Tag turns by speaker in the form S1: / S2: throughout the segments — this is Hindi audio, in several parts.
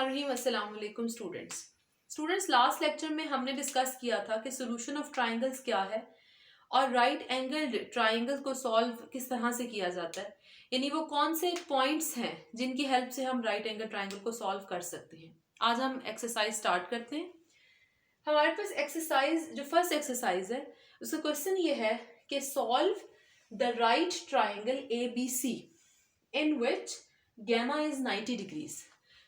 S1: बिस्मिल्लाहिर्रहमानिर्रहीम। अस्सलाम वालेकुम स्टूडेंट्स, लास्ट लेक्चर में हमने डिस्कस किया था कि सोल्यूशन ऑफ ट्राइंगल्स क्या है और राइट एंगल ट्राइंगल को सॉल्व किस तरह से किया जाता है, यानी वो कौन से पॉइंट्स हैं जिनकी हेल्प से हम राइट एंगल ट्राइंगल को सॉल्व कर सकते हैं। आज हम एक्सरसाइज स्टार्ट करते हैं। हमारे पास एक्सरसाइज जो फर्स्ट एक्सरसाइज है उसका क्वेश्चन ये है कि solve the right triangle A B C in which gamma is 90 degrees.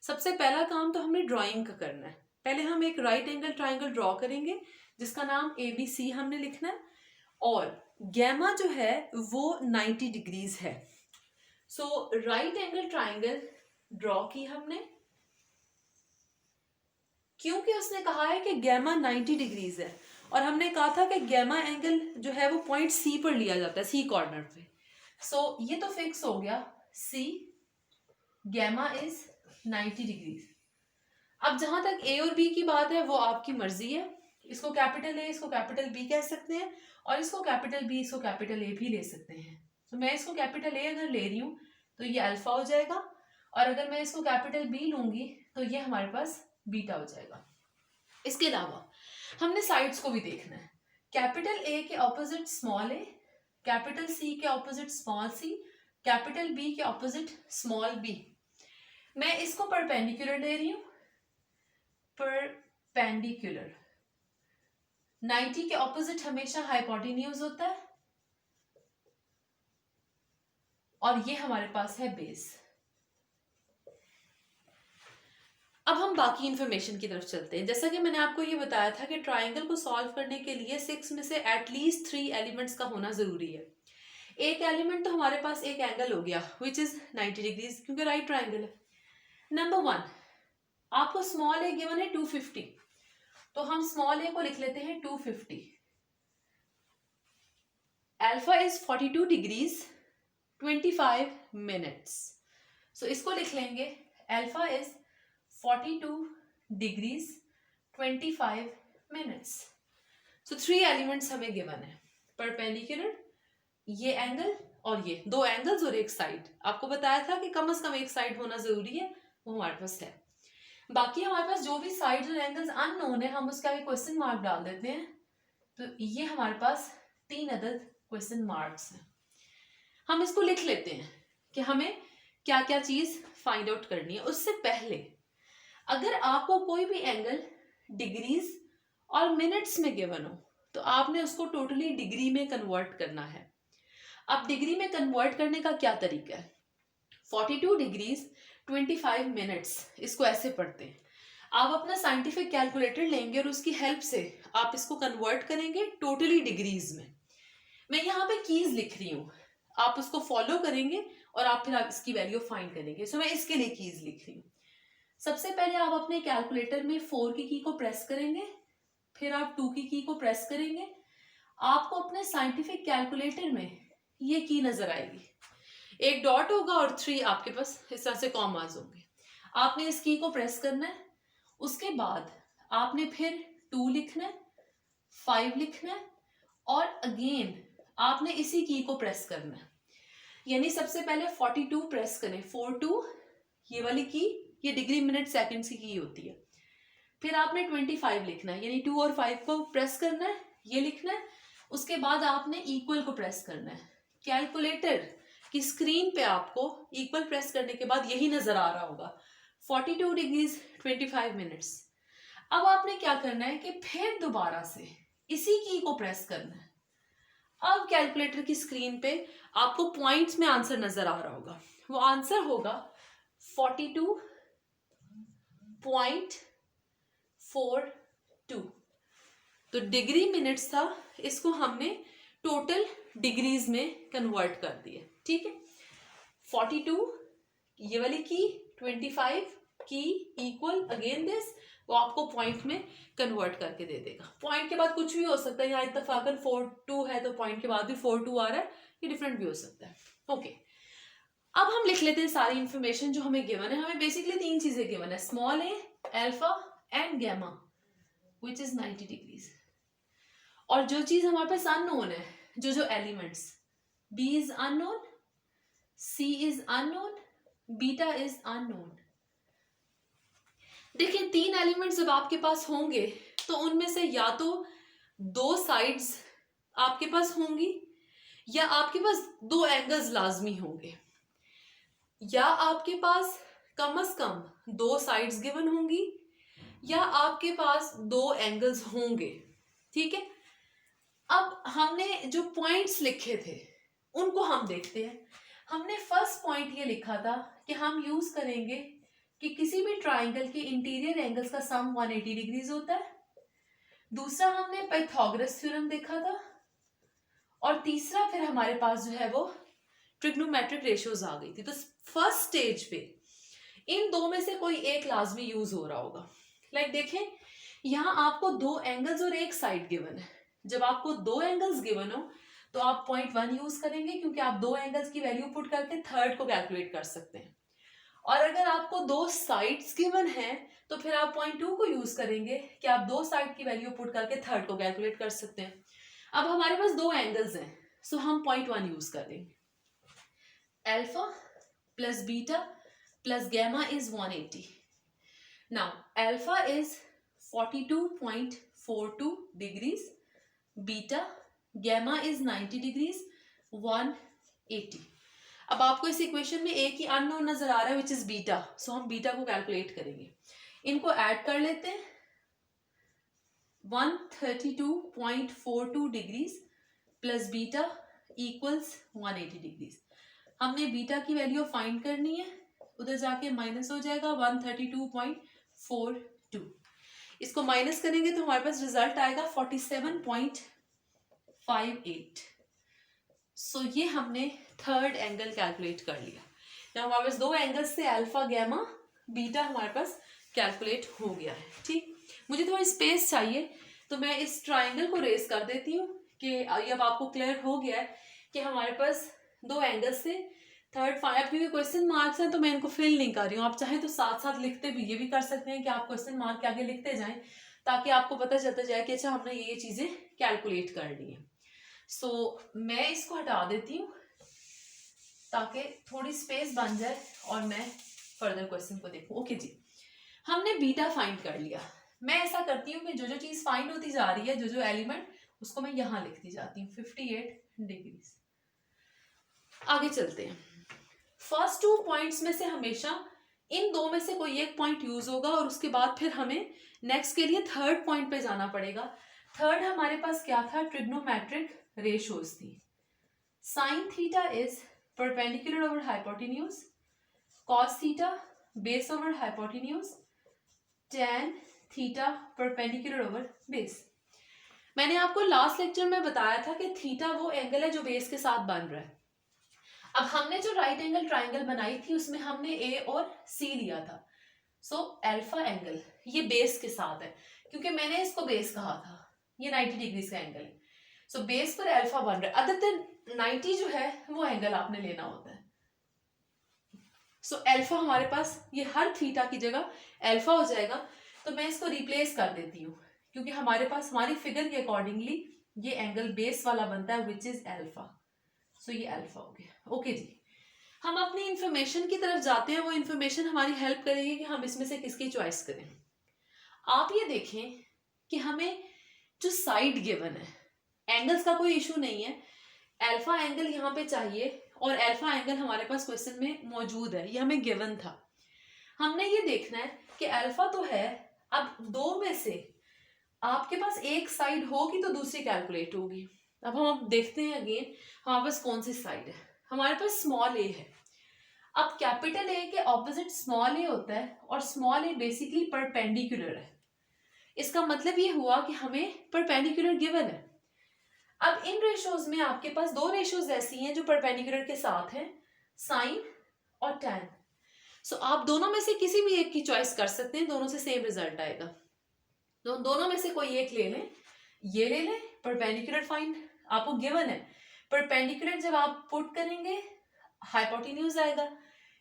S1: सबसे पहला काम तो हमें ड्राइंग का करना है। पहले हम एक राइट एंगल ट्राइंगल ड्रॉ करेंगे जिसका नाम ए बी सी हमने लिखना है और गैमा जो है वो 90 डिग्रीज है। सो राइट एंगल ट्राइंगल ड्रॉ की हमने, क्योंकि उसने कहा है कि गैमा 90 डिग्रीज है और हमने कहा था कि गैमा एंगल जो है वो पॉइंट सी पर लिया जाता है, सी कॉर्नर पे। सो ये तो फिक्स हो गया, सी गैमा इज 90 डिग्रीज। अब जहां तक ए और बी की बात है वो आपकी मर्जी है, इसको कैपिटल ए इसको कैपिटल बी कह सकते हैं और इसको कैपिटल बी इसको कैपिटल ए भी ले सकते हैं। तो मैं इसको कैपिटल ए अगर ले रही हूँ तो ये अल्फा हो जाएगा और अगर मैं इसको कैपिटल बी लूंगी तो ये हमारे पास बीटा हो जाएगा। इसके अलावा हमने साइड्स को भी देखना है। कैपिटल ए के ऑपोजिट स्मॉल ए, कैपिटल सी के opposite small C, capital B के ऑपोजिट स्मॉल बी। मैं इसको परपेंडिकुलर ले रही हूं, परपेंडिकुलर। 90 के ऑपोजिट हमेशा हाइपोटेन्यूज होता है और ये हमारे पास है बेस। अब हम बाकी इंफॉर्मेशन की तरफ चलते हैं। जैसा कि मैंने आपको ये बताया था कि ट्राइंगल को सॉल्व करने के लिए 6 में से एटलीस्ट 3 एलिमेंट्स का होना जरूरी है। एक एलिमेंट तो हमारे पास एक एंगल हो गया विच इज 90 डिग्रीज, क्योंकि राइट ट्राइंगल है। नंबर 1, आपको स्मॉल ए गिवन है 250, तो हम स्मॉल ए को लिख लेते हैं 250। Alpha is 42 degrees 25 minutes. So इसको लिख लेंगे alpha is 42 degrees 25 minutes. So 3 elements हमें गिवन है, परपेंडिकुलर, ये एंगल और ये दो एंगल्स और एक साइड। आपको बताया था कि कम से कम एक साइड होना जरूरी है, वो हमारे पास है। बाकी हमारे पास जो भी साइड्स और एंगल्स अननोन है हम उसका भी क्वेश्चन मार्क डाल देते हैं। तो ये हमारे पास 3 अदद क्वेश्चन मार्क्स हैं। हम इसको लिख लेते हैं कि हमें क्या क्या चीज फाइंड आउट करनी है। उससे पहले अगर आपको कोई भी एंगल डिग्रीज और मिनट्स में गिवन हो तो आपने उसको टोटली डिग्री में कन्वर्ट करना है। अब डिग्री में कन्वर्ट करने का क्या तरीका है? 42 डिग्रीज 25 मिनट्स, इसको ऐसे पढ़ते हैं। आप अपना साइंटिफिक कैलकुलेटर लेंगे और उसकी हेल्प से आप इसको कन्वर्ट करेंगे टोटली डिग्रीज में। मैं यहाँ पे कीज लिख रही हूँ, आप उसको फॉलो करेंगे और आप फिर इसकी वैल्यू फाइंड करेंगे। सो मैं इसके लिए कीज लिख रही हूँ। सबसे पहले आप अपने कैलकुलेटर में 4 की की को प्रेस करेंगे, फिर आप 2 की की को प्रेस करेंगे। आपको अपने साइंटिफिक कैलकुलेटर में ये की नजर आएगी, एक डॉट होगा और 3 आपके पास इस तरह से कॉमास होंगे। आपने इस की को प्रेस करना है, उसके बाद आपने फिर 2 लिखना है, 5 लिखना है और अगेन आपने इसी की को प्रेस करना है। यानी सबसे पहले 42 प्रेस करें, 42 ये वाली की, ये डिग्री मिनट सेकंड्स की होती है। फिर आपने 25 लिखना है, यानी 2 और 5 को प्रेस करना है, ये लिखना है। उसके बाद आपने इक्वल को प्रेस करना है। कैलकुलेटर की स्क्रीन पे आपको इक्वल प्रेस करने के बाद यही नजर आ रहा होगा, 42 डिग्रीज 25 मिनट्स। अब आपने क्या करना है कि फिर दोबारा से इसी की को प्रेस करना है। अब कैलकुलेटर की स्क्रीन पे आपको पॉइंट्स में आंसर नजर आ रहा होगा, वो आंसर होगा 42.42। तो डिग्री मिनट्स था, इसको हमने टोटल डिग्रीज में कन्वर्ट कर दिया। ठीक है, 42 ये वाली की, 25 की इक्वल अगेन दिस, वो आपको पॉइंट में कन्वर्ट करके दे देगा। पॉइंट के बाद कुछ भी हो सकता है, यहाँ इत्तफाकन 42 है तो पॉइंट के बाद भी 42 आ रहा है, ये डिफरेंट भी हो सकता है। ओके, अब हम लिख लेते हैं सारी इंफॉर्मेशन जो हमें गिवन है। हमें बेसिकली 3 चीजें गिवन है, small A, alpha and gamma which is 90 degrees. और जो चीज हमारे पास अननोन है, जो elements, B is unknown, C is unknown, beta is unknown. देखिए 3 एलिमेंट्स जब आपके पास होंगे तो उनमें से या तो 2 साइड्स आपके पास होंगी या आपके पास 2 एंगल्स लाजमी होंगे, या आपके पास कम से कम 2 साइड्स गिवन होंगी या आपके पास 2 एंगल्स होंगे। ठीक है, अब हमने जो पॉइंट्स लिखे थे उनको हम देखते हैं। हमने फर्स्ट पॉइंट ये लिखा था कि हम यूज करेंगे कि किसी भी ट्राइंगल के इंटीरियर एंगल्स का सम 180 डिग्रीज होता है। दूसरा हमने पाइथागोरस थ्योरम देखा था, और तीसरा फिर हमारे पास जो है वो ट्रिग्नोमेट्रिक रेशियोज आ गई थी। तो फर्स्ट स्टेज पे इन दो में से कोई एक लाजमी यूज हो रहा होगा। लाइक देखें, यहाँ आपको 2 एंगल्स और एक साइड गिवन है। जब आपको 2 एंगल्स गिवन हो तो आप 0.1 यूज करेंगे, क्योंकि आप 2 एंगल्स की वैल्यू पुट करके थर्ड को कैलकुलेट कर सकते हैं। और अगर आपको 2 साइड्स गिवन है तो फिर आप 0.2 को यूज करेंगे कि आप 2 साइड की वैल्यू पुट करके थर्ड को कैलकुलेट कर सकते हैं। अब हमारे पास 2 एंगल्स हैं, सो हम 0.1 यूज करेंगे। Alpha plus beta plus gamma is 180. Now alpha is 42.42 degrees, beta gamma is 90 degrees, 180. अब आपको इस इक्वेशन में एक ही अननोन नजर आ रहा है विच इज बीटा, सो हम बीटा को कैलकुलेट करेंगे। इनको ऐड कर लेते हैं। 132.42 degrees plus beta equals 180 degrees. हमने बीटा की वैल्यू फाइंड करनी है, उधर जाके माइनस हो जाएगा 132.42। इसको माइनस करेंगे तो हमारे पास रिजल्ट आएगा 47.58। सो ये हमने थर्ड एंगल कैलकुलेट कर लिया। जब हमारे पास 2 एंगल्स से अल्फा गैमा बीटा हमारे पास कैलकुलेट हो गया है। ठीक, मुझे थोड़ी स्पेस चाहिए तो मैं इस ट्राइंगल को रेस कर देती हूँ कि अब आपको क्लियर हो गया है कि हमारे पास 2 एंगल्स से थर्ड फाइव, क्योंकि क्वेश्चन मार्क्स हैं तो मैं इनको फिल नहीं कर रही हूँ। आप चाहें तो साथ साथ लिखते भी ये भी कर सकते हैं कि आप क्वेश्चन मार्क के आगे लिखते जाएं, ताकि आपको पता चलता जाए कि अच्छा हमने ये चीजें कैलकुलेट करनी है। सो मैं इसको हटा देती हूँ ताकि थोड़ी स्पेस बन जाए और मैं फर्दर क्वेश्चन को देखूँ। ओके जी, हमने बीटा फाइंड कर लिया। मैं ऐसा करती हूँ कि जो जो चीज फाइंड होती जा रही है, जो जो एलिमेंट, उसको मैं यहाँ लिखती जाती हूँ 58 डिग्रीज। आगे चलते हैं। फर्स्ट 2 पॉइंट्स में से हमेशा इन 2 में से कोई एक पॉइंट यूज होगा और उसके बाद फिर हमें नेक्स्ट के लिए थर्ड पॉइंट पे जाना पड़ेगा। थर्ड हमारे पास क्या था? ट्रिग्नोमेट्रिक रेशियोज थी। Sine theta is perpendicular over hypotenuse, cos theta base over hypotenuse, tan theta perpendicular over base. मैंने आपको लास्ट लेक्चर में बताया था कि थीटा वो एंगल है जो बेस के साथ बन रहा है। अब हमने जो राइट एंगल ट्राइंगल बनाई थी उसमें हमने ए और सी लिया था। सो अल्फा एंगल ये बेस के साथ है, क्योंकि मैंने इसको बेस कहा था। ये 90 डिग्री का एंगल है। सो बेस पर अल्फा बन रहा है। अदर देन 90 जो है वो एंगल आपने लेना होता है। सो अल्फा हमारे पास ये हर थीटा की जगह अल्फा हो जाएगा। तो मैं इसको रिप्लेस कर देती हूँ, क्योंकि हमारे पास हमारी फिगर के अकॉर्डिंगली ये एंगल बेस वाला बनता है विच इज अल्फा। सो ये अल्फा हो गया। ओके जी, हम अपनी इंफॉर्मेशन की तरफ जाते हैं। वो इंफॉर्मेशन हमारी हेल्प करेगी कि हम इसमें से किसकी चॉइस करें। आप ये देखें कि हमें जो साइड गिवन है, एंगल्स का कोई इशू नहीं है। अल्फा एंगल यहाँ पे चाहिए और अल्फा एंगल हमारे पास क्वेश्चन में मौजूद है, ये हमें गिवन था। हमने ये देखना है कि अल्फा तो है, अब 2 में से आपके पास एक साइड होगी तो दूसरी कैलकुलेट होगी। अब हम देखते हैं अगेन हमारे पास कौन सी साइड है। हमारे पास स्मॉल ए है। अब कैपिटल ए के ऑपोजिट स्मॉल ए होता है और स्मॉल ए बेसिकली परपेंडिकुलर है। इसका मतलब ये हुआ कि हमें परपेंडिकुलर गिवन है। अब इन रेशियोज में आपके पास 2 रेशियोज ऐसी हैं जो परपेंडिकुलर के साथ हैं, साइन और टैन। सो आप दोनों में से किसी भी एक की चॉइस कर सकते हैं, दोनों से सेम रिजल्ट आएगा। तो दोनों में से कोई एक ले लें, ये ले लें। परपेंडिकुलर फाइंड आपको गिवन है। परपेंडिकुलर जब आप पुट करेंगे हाइपोटेन्यूज आएगा,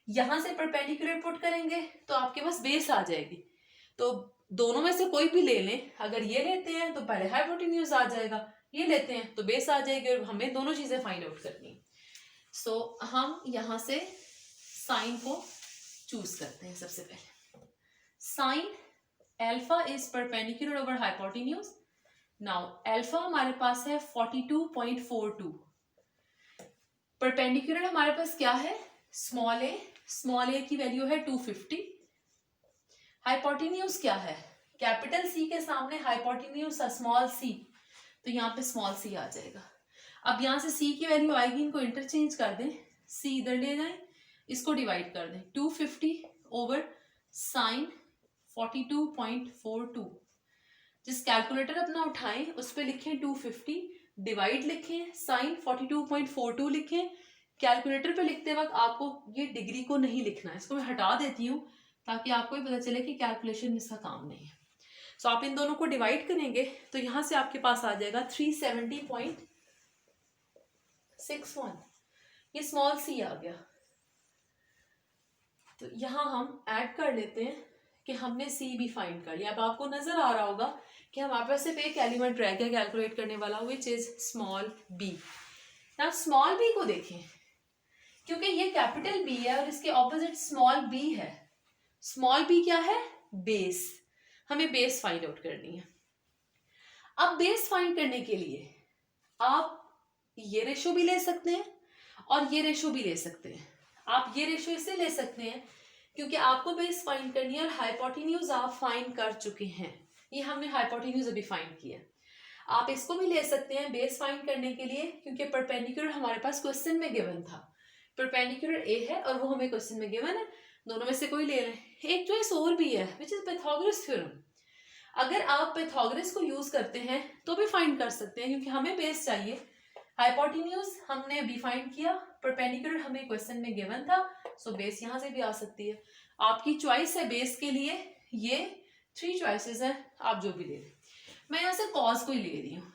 S1: यहां से परपेंडिकुलर पुट करेंगे तो आपके पास बेस आ जाएगी। तो दोनों में से कोई भी ले लें। अगर ये लेते हैं तो पहले हाइपोटेन्यूज आ जाएगा, ये लेते हैं तो बेस आ जाएगी, और हमें दोनों चीजें फाइंड आउट करनी है। सो हम यहां से साइन को चूज करते हैं। सबसे पहले sine alpha is perpendicular over hypotenuse. Now alpha हमारे पास है 42.42, परपेंडिकुलर हमारे पास क्या है स्मॉल ए की वैल्यू है 250। हाइपोटेन्यूज क्या है, कैपिटल सी के सामने हाइपोटेन्यूज स्मॉल सी, तो यहाँ पे स्मॉल सी आ जाएगा। अब यहाँ से सी की वैल्यू आएगी, इनको इंटरचेंज कर दें, सी इधर ले जाएं, इसको डिवाइड कर दें, 250 ओवर साइन 42.42। जिस कैलकुलेटर अपना उठाएं उस पर लिखें 250, डिवाइड लिखें, साइन 42.42 लिखें। कैलकुलेटर पे लिखते वक्त आपको ये डिग्री को नहीं लिखना है, इसको मैं हटा देती हूँ ताकि आपको भी पता चले कि कैलकुलेशन में इसका काम नहीं है। सो आप इन दोनों को डिवाइड करेंगे तो यहाँ से आपके पास आ जाएगा 370.61, ये स्मॉल सी आ गया। तो यहाँ हम ऐड कर लेते हैं कि हमने सी भी फाइंड कर लिया। अब आपको नजर आ रहा होगा कि हमारे पास सिर्फ एक एलिमेंट रह गया कैलकुलेट करने वाला, विच इज स्मॉल बी। ना स्मॉल बी को देखें, क्योंकि ये कैपिटल बी है और इसके ऑपोजिट स्मॉल बी है। स्मॉल बी क्या है, बेस, हमें बेस फाइंड आउट करनी है। अब बेस फाइंड करने के लिए आप ये रेशो भी ले सकते हैं और ये रेशो भी ले सकते हैं। आप ये रेशो इससे ले सकते हैं क्योंकि आपको बेस फाइंड करनी है और हाइपोटेन्यूज आप फाइंड कर चुके हैं, ये हमने हाइपोटेन्यूज अभी फाइंड किया। आप इसको भी ले सकते हैं बेस फाइंड करने के लिए, क्योंकि परपेंडिकुलर हमारे पास क्वेश्चन में गिवन था, परपेंडिकुलर ए है और वो हमें क्वेश्चन में गिवन है, दोनों में से कोई ले लें। एक चॉइस और भी है विच इज पाइथागोरस थ्योरम। अगर आप पाइथागोरस को यूज करते हैं तो भी फाइंड कर सकते हैं, क्योंकि हमें बेस चाहिए। हाइपोटेन्यूज हमने अभी फाइंड किया, परपेंडिकुलर हमें क्वेश्चन में गिवन था, सो बेस यहाँ से भी आ सकती है। आपकी चॉइस है बेस के लिए, ये 3 चॉइसेस है, आप जो भी ले लें। मैं यहाँ से कॉज को ही ले रही हूँ,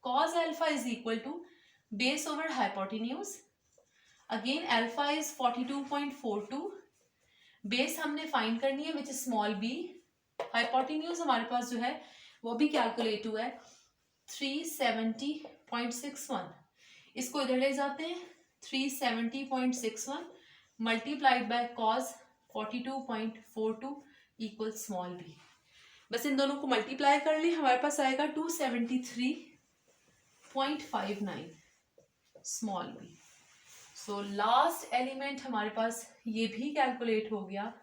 S1: cause alpha is equal to base over hypotenuse. Again alpha is 42.42, base हमने फाइंड करनी है which is small B. Hypotenuse हमारे पास जो है वो भी कैलकुलेट हुआ है 370.61। इसको इधर ले जाते हैं, 370.61 multiplied by cos 42.42 equal small b. बस इन दोनों को मल्टीप्लाई कर ले, हमारे पास आएगा 273.59 small b. So last element हमारे पास ये भी कैलकुलेट हो गया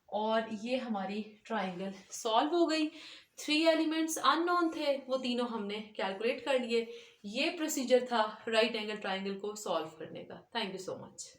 S1: और ये हमारी ट्राइंगल सॉल्व हो गई। 3 एलिमेंट्स अननोन थे, वो तीनों हमने कैलकुलेट कर लिए। ये प्रोसीजर था राइट एंगल ट्राइंगल को सॉल्व करने का। Thank you so much.